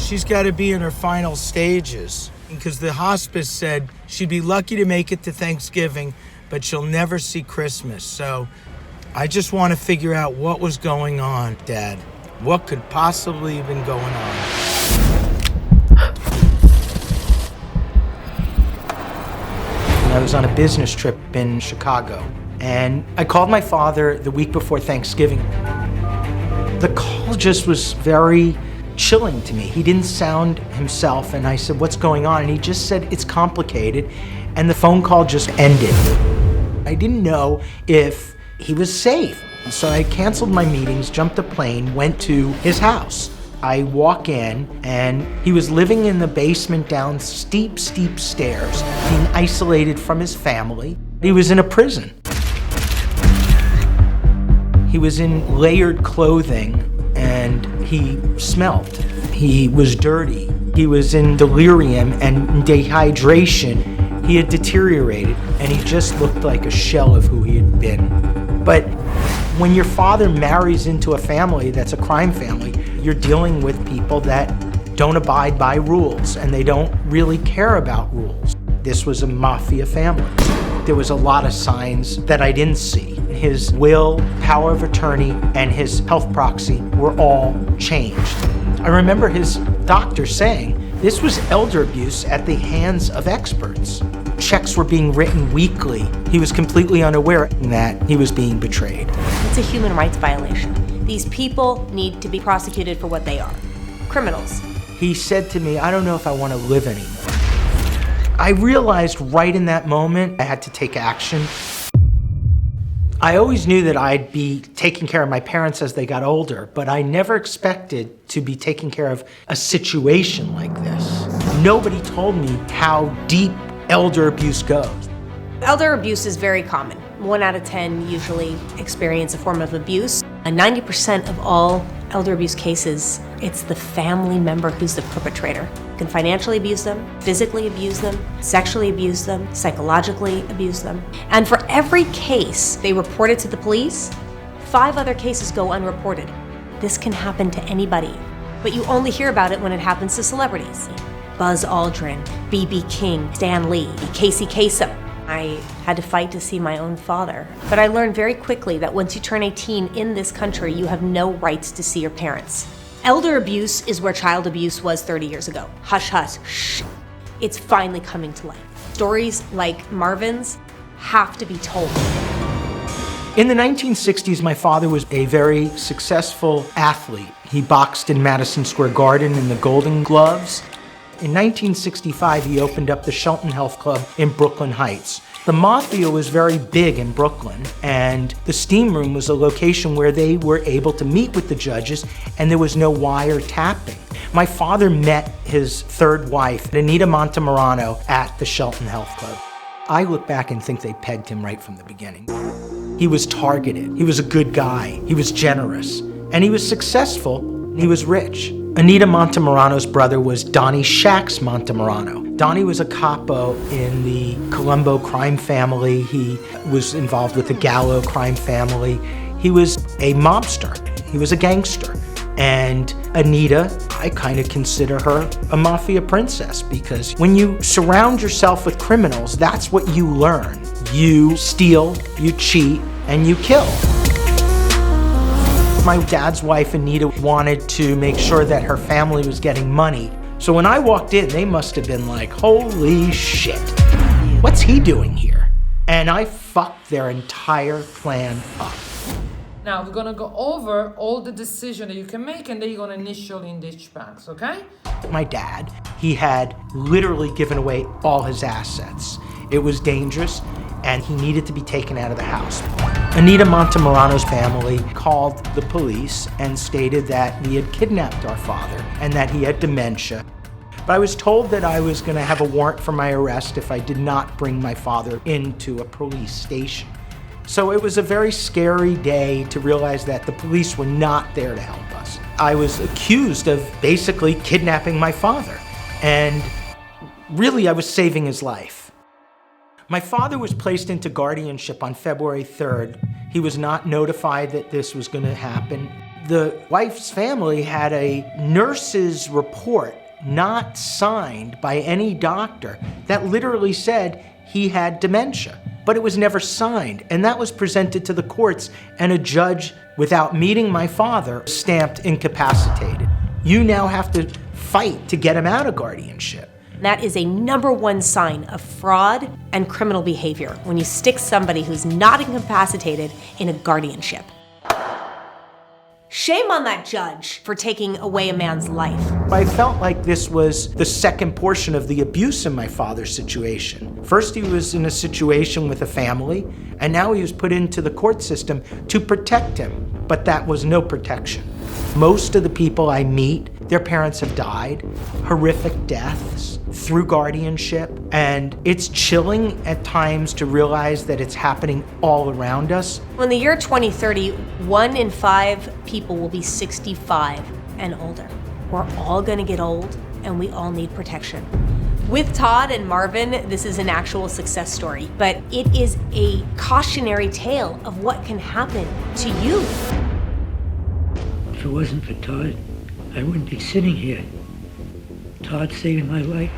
she's got to be in her final stages because the hospice said she'd be lucky to make it to Thanksgiving, but she'll never see Christmas. So I just want to figure out what was going on, Dad. What could possibly have been going on? I was on a business trip in Chicago, and I called my father the week before Thanksgiving. The call just was very chilling to me. He didn't sound himself, and I said, "What's going on?" And he just said, "It's complicated," and the phone call just ended. I didn't know if he was safe. So I canceled my meetings, jumped a plane, went to his house. I walk in, and he was living in the basement down steep stairs, being isolated from his family. He was in a prison. He was in layered clothing, and he smelled. He was dirty. He was in delirium and dehydration. He had deteriorated, and he just looked like a shell of who he had been. But when your father marries into a family that's a crime family, you're dealing with people that don't abide by rules, and they don't really care about rules. This was a mafia family. There was a lot of signs that I didn't see. His will, power of attorney, and his health proxy were all changed. I remember his doctor saying this was elder abuse at the hands of experts. Checks were being written weekly. He was completely unaware that he was being betrayed. It's a human rights violation. These people need to be prosecuted for what they are, criminals. He said to me, "I don't know if I want to live anymore." I realized right in that moment I had to take action. I always knew that I'd be taking care of my parents as they got older, but I never expected to be taking care of a situation like this. Nobody told me how deep elder abuse goes. Elder abuse is very common. 1 out of 10 usually experience a form of abuse. And 90% of all elder abuse cases, it's the family member who's the perpetrator. You can financially abuse them, physically abuse them, sexually abuse them, psychologically abuse them. And for every case they reported to the police, 5 other cases go unreported. This can happen to anybody, but you only hear about it when it happens to celebrities. Buzz Aldrin, B.B. King, Stan Lee, Casey Kasem. I had to fight to see my own father. But I learned very quickly that once you turn 18 in this country, you have no rights to see your parents. Elder abuse is where child abuse was 30 years ago. Hush, hush, shh. It's finally coming to light. Stories like Marvin's have to be told. In the 1960s, my father was a very successful athlete. He boxed in Madison Square Garden in the Golden Gloves. In 1965, he opened up the Shelton Health Club in Brooklyn Heights. The Mafia was very big in Brooklyn, and the Steam Room was a location where they were able to meet with the judges, and there was no wiretapping. My father met his third wife, Anita Montemurano, at the Shelton Health Club. I look back and think they pegged him right from the beginning. He was targeted. He was a good guy. He was generous. And he was successful. He was rich. Anita Montemurano's brother was Donnie Shax Montemurano. Donnie was a capo in the Colombo crime family. He was involved with the Gallo crime family. He was a mobster. He was a gangster. And Anita, I kind of consider her a mafia princess, because when you surround yourself with criminals, that's what you learn. You steal, you cheat, and you kill. My dad's wife, Anita, wanted to make sure that her family was getting money. So when I walked in, they must have been like, holy shit, what's he doing here? And I fucked their entire plan up. Now we're gonna go over all the decisions that you can make, and then you're gonna initial in each box, okay? My dad, he had literally given away all his assets. It was dangerous, and he needed to be taken out of the house. Anita Montemurano's family called the police and stated that we had kidnapped our father and that he had dementia. But I was told that I was gonna have a warrant for my arrest if I did not bring my father into a police station. So it was a very scary day to realize that the police were not there to help us. I was accused of basically kidnapping my father, and really I was saving his life. My father was placed into guardianship on February 3rd. He was not notified that this was going to happen. The wife's family had a nurse's report not signed by any doctor that literally said he had dementia, but it was never signed. And that was presented to the courts, and a judge, without meeting my father, stamped incapacitated. You now have to fight to get him out of guardianship. That is a #1 sign of fraud and criminal behavior when you stick somebody who's not incapacitated in a guardianship. Shame on that judge for taking away a man's life. I felt like this was the second portion of the abuse in my father's situation. First, he was in a situation with a family, and now he was put into the court system to protect him, but that was no protection. Most of the people I meet, their parents have died, horrific deaths through guardianship, and it's chilling at times to realize that it's happening all around us. In the year 2030, 1 in 5 people will be 65 and older. We're all gonna get old, and we all need protection. With Todd and Marvin, this is an actual success story, but it is a cautionary tale of what can happen to you. If it wasn't for Todd, I wouldn't be sitting here. Todd saving my life.